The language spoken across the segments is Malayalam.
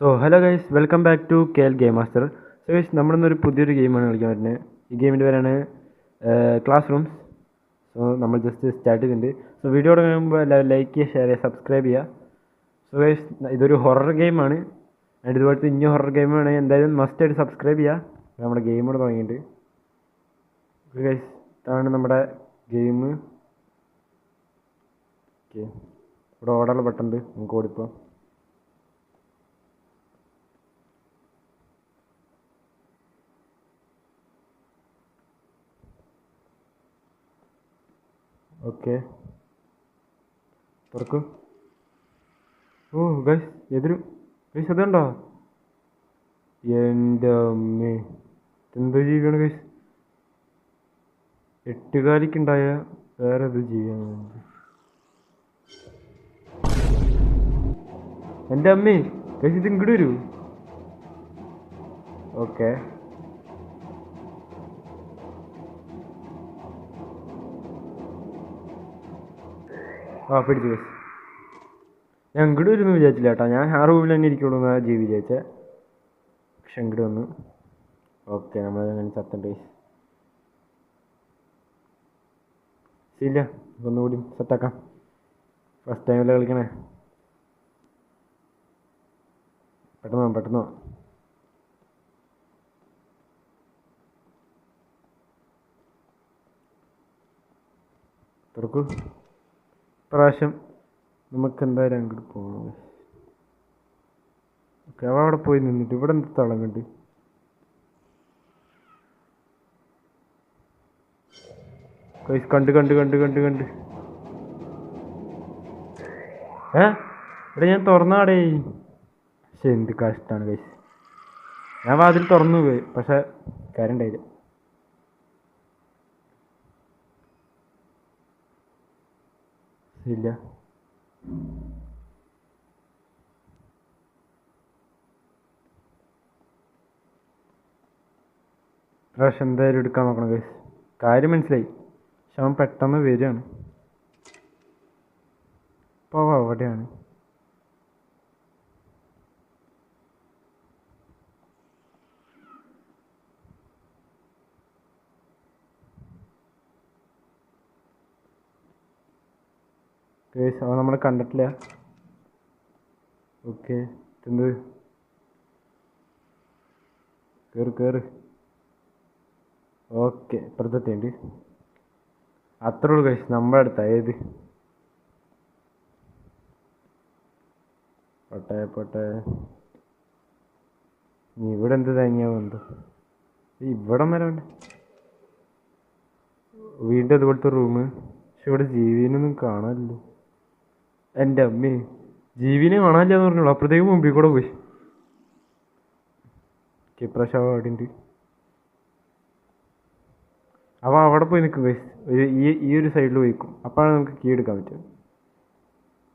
So hello guys, welcome back to K L game master. So guys, നമ്മളിന്നൊരു പുതിയൊരു ഗെയിമാണ് കളിക്കാൻ പറ്റുന്നത്. ഈ ഗെയിമിൻ്റെ പേരാണ് ക്ലാസ് റൂംസ്. സോ നമ്മൾ ജസ്റ്റ് സ്റ്റാർട്ട് ചെയ്തിട്ടുണ്ട്. സോ വീഡിയോ തുടങ്ങുമ്പോൾ എല്ലാവരും ലൈക്ക് ചെയ്യുക, ഷെയർ ചെയ്യുക, സബ്സ്ക്രൈബ് ചെയ്യുക. സോ ഗൈസ്, ഇതൊരു ഹൊറർ ഗെയിമാണ്. ആൻഡ് ഇതുപോലത്തെ ഇനി ഹൊറർ ഗെയിമാണെങ്കിൽ എന്തായാലും മസ്റ്റ് ആയിട്ട് സബ്സ്ക്രൈബ് ചെയ്യുക. നമ്മുടെ ഗെയിം കൂടെ തുടങ്ങിയിട്ട് ഗൈസ്, ഇതാണ് നമ്മുടെ ഗെയിം. ഓക്കെ, ഇവിടെ ഓടാനുള്ള ബട്ടൺ നമുക്ക് ഓടിപ്പോൾ. ഓക്കെ, തുറക്കും. ഓ ഗൈസ്, എതിരും ഗൈസ്, അതുണ്ടോ? എൻ്റെ അമ്മേ, എന്തോ ജീവിയാണ് ഗൈസ്. എട്ടുകാലിക്കുണ്ടായ വേറെ ഏത് ജീവിയാണ്? എൻ്റെ അമ്മേ ഗൈസ്, ഇത് ഇങ്ങോട്ട് വരൂ. ഓക്കെ, ആ പിടിച്ചു ഗൈസ്. ഞാൻ ഇങ്ങോട്ട് വരുന്നു വിചാരിച്ചില്ല കേട്ടോ. ഞാൻ ആ റൂമിൽ തന്നെ ഇരിക്കുള്ളൂ എന്നാ ജീവി വിചാരിച്ചേ. പക്ഷെ ഇങ്ങോട്ട് വന്നു. ഓക്കെ, നമ്മളങ്ങനെ ചത്തണ്ട് ഗൈസ്. ഇല്ല, ഒന്നുകൂടി സെറ്റാക്കാം. ഫസ്റ്റ് ടൈമല്ലേ കളിക്കണേ. പെട്ടെന്ന് പെട്ടെന്ന് തുറക്കൂ. പ്രാവശ്യം നമുക്ക് എന്തായാലും അങ്ങോട്ട് പോകണം. ഓക്കെ, അവ അവിടെ പോയി നിന്നിട്ട് ഇവിടെ എന്ത് തളം കണ്ട്. ഗൈസ്, കണ്ട് കണ്ട് കണ്ട് കണ്ട് കണ്ട് ഇവിടെ ഞാൻ തുറന്നാടേ. പക്ഷെ എന്ത് കഷ്ടമാണ് ഗൈസ്. ഞാൻ വാതിൽ തുറന്നു പോയി, പക്ഷെ കാര്യം ഉണ്ടായില്ല. ഇല്ല, പ്രാവശ്യം എന്തായാലും എടുക്കാൻ നോക്കണം ഗൈസ്. കാര്യം മനസ്സിലായി, പക്ഷെ അവൻ പെട്ടെന്ന് വരികയാണ്. ഇപ്പോൾ അവിടെയാണ്. ഗൈസ്, അവൻ നമ്മളെ കണ്ടിട്ടില്ല. ഓക്കെ, എന്ത് കയറി കയറി. ഓക്കെ, ഇപ്പുറത്തെത്തിയുണ്ട്. അത്രേ ഉള്ളൂ ഗൈസ്, നമ്മുടെ അടുത്താ. ഏത് പോട്ടെ പോട്ടെ. നീ ഇവിടെ എന്ത് തേങ്ങിയാവോ എന്തോ. ഇവിടെ വരെ വീണ്ടും അതുപോലത്തെ റൂം. പക്ഷെ ഇവിടെ ജീവിനൊന്നും കാണാനില്ലല്ലോ. എൻ്റെ അമ്മേ, ജീവിനെ കാണാനില്ല എന്ന് പറഞ്ഞോളൂ. അപ്പോഴത്തേക്കും മുമ്പിൽ കൂടെ പോയി. ഇപ്രാവശ്യം അവിടെ ഉണ്ട്. അവ അവിടെ പോയി നിൽക്കും ഗൈസ്. ഈ ഒരു സൈഡിൽ പോയിക്കും. അപ്പോഴാണ് നമുക്ക് കീ എടുക്കാൻ പറ്റുക.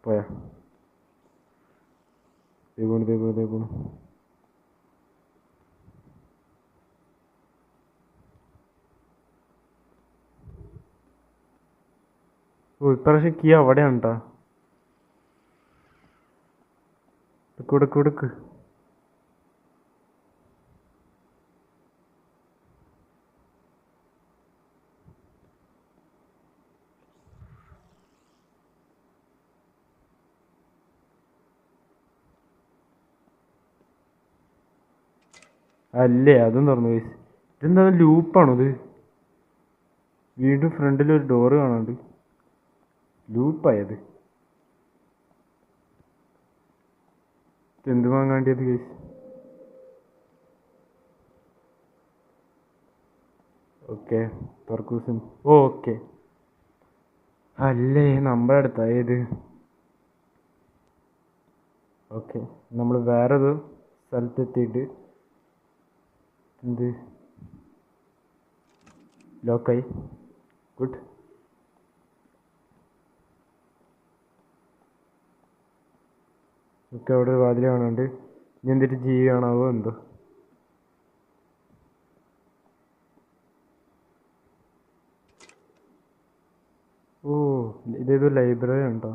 പോയാ തേപോണ്. ഓ, ഇപ്രാവശ്യം കീ അവിടെയാണ് കേട്ടോ. കൊടുക്ക്. അല്ലേ, അതും തുറന്നു ഗൈസ്. ഇതെന്താ ലൂപ്പാണോ ഇത്? വീണ്ടും ഫ്രണ്ടിൽ ഒരു ഡോറ് കാണാണ്ട്. ലൂപ്പായത് എന്ത് വാങ്ങാണ്ടിയത് ഗൈസ്? ഓക്കെ, തുറക്കൂസും. ഓക്കെ, അല്ലേ നമ്മുടെ അടുത്താ. ഏത്? ഓക്കെ, നമ്മൾ വേറൊരു സ്ഥലത്തെത്തിയിട്ട് എന്ത് ലോക്കായി. ഗുഡ്. ഒക്കെ അവിടെ ഒരു വാതിൽ കാണാണ്ട്. ഇനി എന്തിട്ട് ജീവി കാണാവോ എന്തോ. ഓ, ഇതേതോ ലൈബ്രറി ഉണ്ടോ?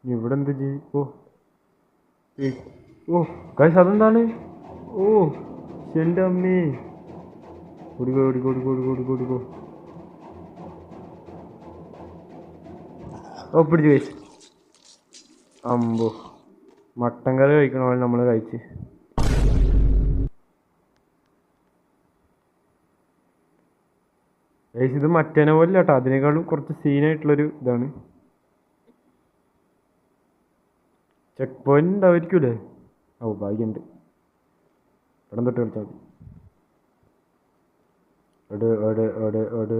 ഇവിടെ എന്ത് ഓ, ഓ ഗൈസ് അതെന്താണ്? ഓ എൻ്റെ അമ്മേ, ഓടിക്കോ ഓടിക്കോ ഓടിക്കോ ഓടിക്കോ ഓടിക്കോ ഓടിക്കോ. ഓ പിടിച്ചു ഗൈസ്. അമ്പോ, മട്ടൻ കറി കഴിക്കണ പോലെ നമ്മൾ കഴിച്ച്. ഗൈസ് ഇത് മറ്റേനെ പോലെ കേട്ടോ, അതിനേക്കാളും കുറച്ച് സീനായിട്ടുള്ളൊരു ഇതാണ്. ചെക്ക് പോയിന്റ് ഉണ്ടായിരിക്കൂലേ? ഓ ഭാഗ്യമുണ്ട്. ഇടം തൊട്ട് കളിച്ചാൽ മതി. ഓട്.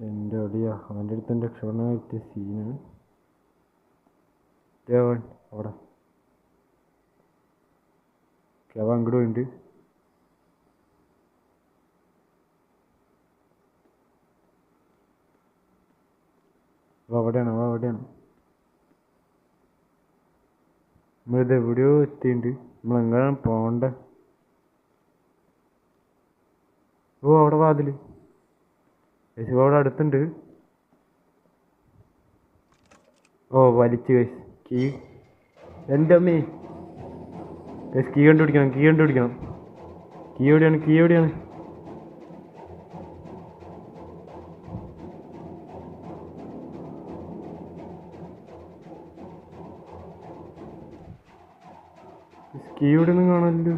എൻ്റെ അടിയാ, അവൻ്റെ അടുത്ത് എൻ്റെ രക്ഷപ്പെടാൻ പറ്റിയ സീനാണ്. ദേവൻ അവിടെ അവ അങ്ങോട്ട് പോയിട്ടുണ്ട്. അവ അവിടെയാണ് നമ്മളിത് എവിടെയോ എത്തിയിട്ടുണ്ട്. നമ്മളെങ്ങനെയാണ് പോകണ്ടേ? ഓ അവിടെ വാതില് ഗൈസ്, അവിടെ അടുത്തുണ്ട്. ഓ വലിച്ച് ഗൈസ് കീ. എൻ്റെ അമ്മേ ഗൈസ്, കീ കണ്ടുപിടിക്കണം. കീ എവിടെയാണ്? കീ ഇവിടെ ഒന്നും കാണാനില്ലോ.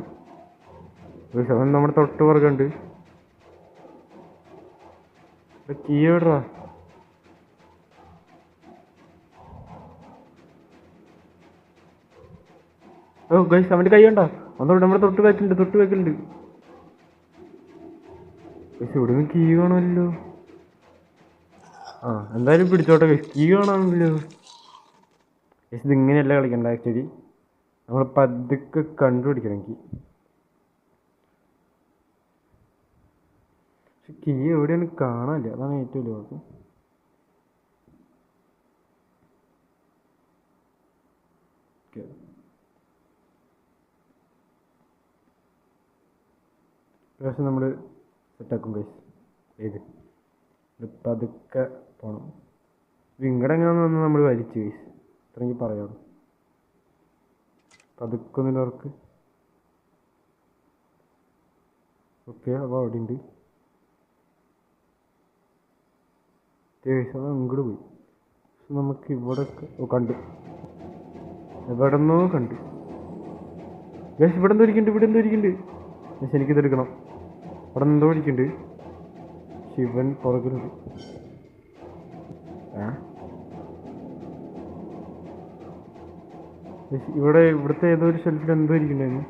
അവൻ നമ്മുടെ തൊട്ട് പുറകുണ്ട്. കീ എവിടാ? ഓ ഗൈസ് അവൻ്റെ കൈ കണ്ടോ? ഒന്നോട്ട് നമ്മുടെ തൊട്ട് വെക്കലുണ്ട്. ഗൈസ് ഇവിടെ നിന്ന് കീ കാണാമല്ലോ. ആ എന്തായാലും പിടിച്ചോട്ടെ ഗൈസ്, കീ കാണാമല്ലോ. ഗൈസ് ഇതിങ്ങനെയല്ല കളിക്കണ്ട ആക്ച്വലി, നമ്മൾ പതുക്കെ കണ്ടുപിടിക്കണം കീ. പക്ഷെ കീ എവിടെയാണ് കാണാനില്ല, അതാണ് ഏറ്റവും വലിയ കുഴപ്പം. പക്ഷെ നമ്മൾ സെറ്റാക്കും ഗൈസ്. ഏത് പതുക്കെ പോകണം. ഇങ്ങടെങ്ങാന്ന് നമ്മൾ വലിച്ചു ഗൈസ്, ഇത്രയെങ്കിൽ പറയാം. പതുക്കൊന്നില്ല അവർക്ക്. ഓക്കെ അപ്പോൾ അവിടെ ഉണ്ട്. അത് അങ്ങോട്ട് പോയി. നമുക്ക് ഇവിടെ കണ്ടു, എവിടെന്നോ കണ്ടു ഗൈസ്. ഇവിടെ എന്തോ ഇരിക്കുന്നുണ്ട്. പക്ഷെ എനിക്കിതെടുക്കണം. അവിടെ എന്തോ ഇരിക്കുന്നുണ്ട്. ശിവൻ പുറകിലുണ്ട്. ഇവിടുത്തെ ഏതോ ഒരു ഷെൽഫിൽ എന്തോ ഇരിക്കണ്ടായിരുന്നു.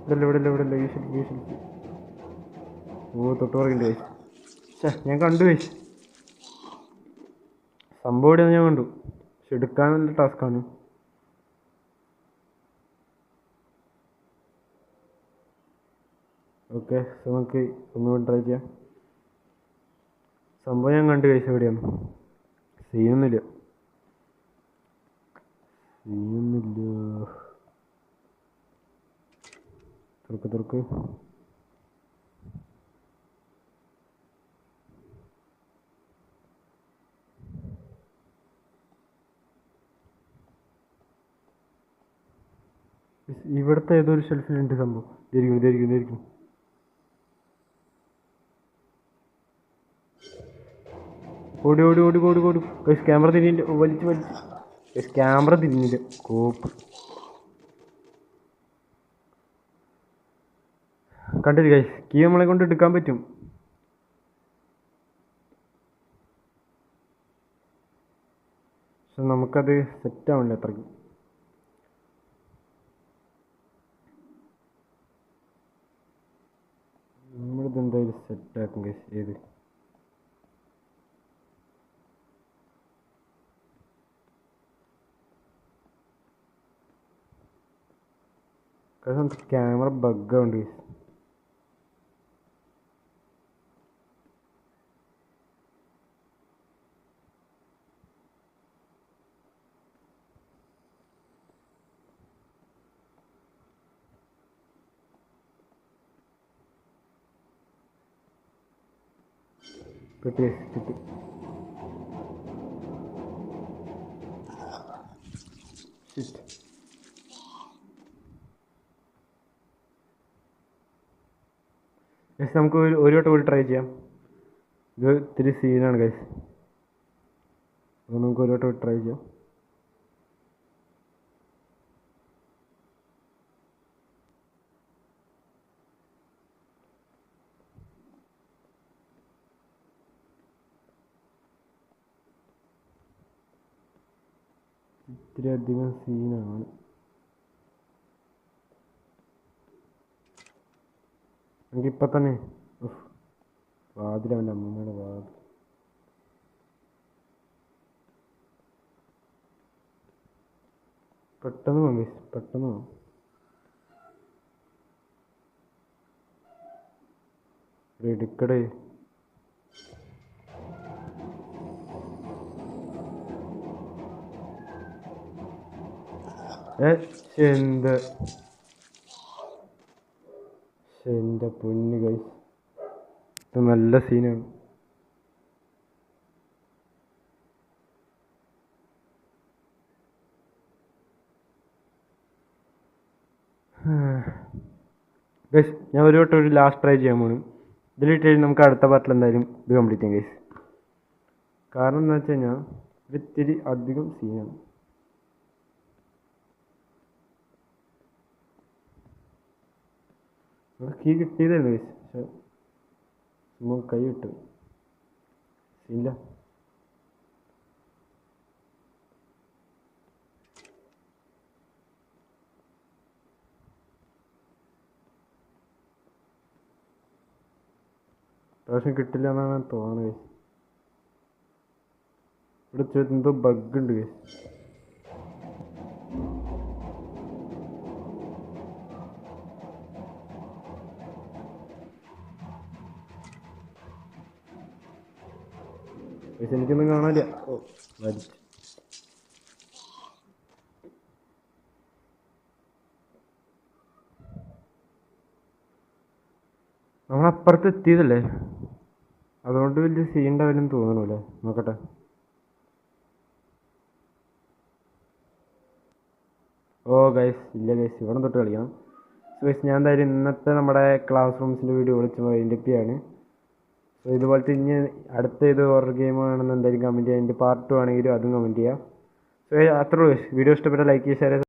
ഇവിടെ ഈ ഷെൽഫ്. ഓ തൊട്ട് പുറകിണ്ട് ഗൈസ്. ഞാൻ കണ്ടു ഗൈസ്, സംഭവം ഇവിടെയാണ് ഞാൻ കണ്ടു. പക്ഷെ എടുക്കാൻ നല്ല ടാസ്ക്കാണ്. ഓക്കെ നമുക്ക് ഒന്നുകൂടി ട്രൈ ചെയ്യാം. സംഭവം ഞാൻ കണ്ടു കഴിച്ച എവിടെയാണ്. സീനൊന്നുമില്ല. തുറക്ക്. ഇവിടുത്തെ ഏതോ ഒരു ഷെൽഫിലുണ്ട് സംഭവം. ഇതായിരിക്കും. ഓടി. ക്യാമറ തിരിഞ്ഞില്ല. വലിച്ച് ക്യാമറ തിരിഞ്ഞില്ല. കോപ്പ് കണ്ടില്ല ഗൈസ്. കീ നമ്മളെ കൊണ്ട് എടുക്കാൻ പറ്റും. പക്ഷെ നമുക്കത് സെറ്റ് ആവില്ല അത്രയ്ക്ക്. നമ്മളിത് എന്തായാലും സെറ്റാക്കും ഗൈസ്. ഏത് കാരണം ക്യാമറ ബഗ്ഗുണ്ട് ഗൈസ്. കിട്ടി കിട്ടി. ഗൈസ് നമുക്ക് ഒരു വട്ടം കൂടി ട്രൈ ചെയ്യാം. ഇത് ഇത്തിരി സീനാണ് ഗൈസ്, അപ്പോൾ നമുക്ക് ഒരു വട്ടം ട്രൈ ചെയ്യാം. ഇത്തിരി അധികം സീനാണ്. നമുക്കിപ്പോൾ തന്നെ വാതിലവൻ്റെ അമ്മമ്മയുടെ വാതിൽ. പെട്ടെന്ന് പോകാം ഗൈസ്, പെട്ടെന്ന് പോകാം. എടുക്കടേ. എൻ്റെ പൊന്ന് ഗൈസ്, ഇത് നല്ല സീനാണ്. ഗൈസ് ഞാൻ ഒരു വട്ടം ഒരു ലാസ്റ്റ് ട്രൈ ചെയ്യാൻ പോകണം. ഇതിലിട്ട് നമുക്ക് അടുത്ത പാർട്ടിൽ എന്തായാലും ഇത് കംപ്ലീറ്റ് ചെയ്യാം ഗൈസ്. കാരണം എന്താ വെച്ച് കഴിഞ്ഞാൽ ഇത്തിരി അധികം സീനാണ്. കീ കിട്ടിയതായിരുന്നു ഗൈസ്, പക്ഷെ ചുമ്മാ കൈ വിട്ടു. ഇല്ല പ്രാവശ്യം കിട്ടില്ല എന്നാണ് തോന്നുന്നത് ഗൈസ്. ഇവിടെ എന്തോ ബഗ് ഉണ്ട് ഗൈസ്. എനിക്കൊന്നും കാണാനില്ല. ഓ വലിച്ചു. നമ്മളപ്പുറത്ത് എത്തിയതല്ലേ, അതുകൊണ്ട് വലിയ സീൻ ഉണ്ടാവില്ലെന്ന് തോന്നണല്ലേ. നോക്കട്ടെ. ഓ ഗൈസ് ഇല്ല ഗൈസ്, ഇവിടെ തൊട്ട് കളിക്കണം. സോ ഗൈസ് ഞാൻ എന്തായാലും ഇന്നത്തെ നമ്മുടെ ക്ലാസ് റൂംസിൻ്റെ വീഡിയോ വിളിച്ച് വൈൻഡപ്പിയാണ്. സോ ഇതുപോലത്തെ ഇനി അടുത്ത ഇത് ഹൊറർ ഗെയിം ആണെന്ന് എന്തായാലും കമൻറ്റ് ചെയ്യാം. എൻ്റെ പാർട്ട് 2 ആണെങ്കിലും അതും കമൻറ്റ് ചെയ്യാം. സോ അത്രേ ഉള്ളൂ. വീഡിയോ ഇഷ്ടപ്പെട്ട ലൈക്ക് ചെയ്യുക, ഷെയർ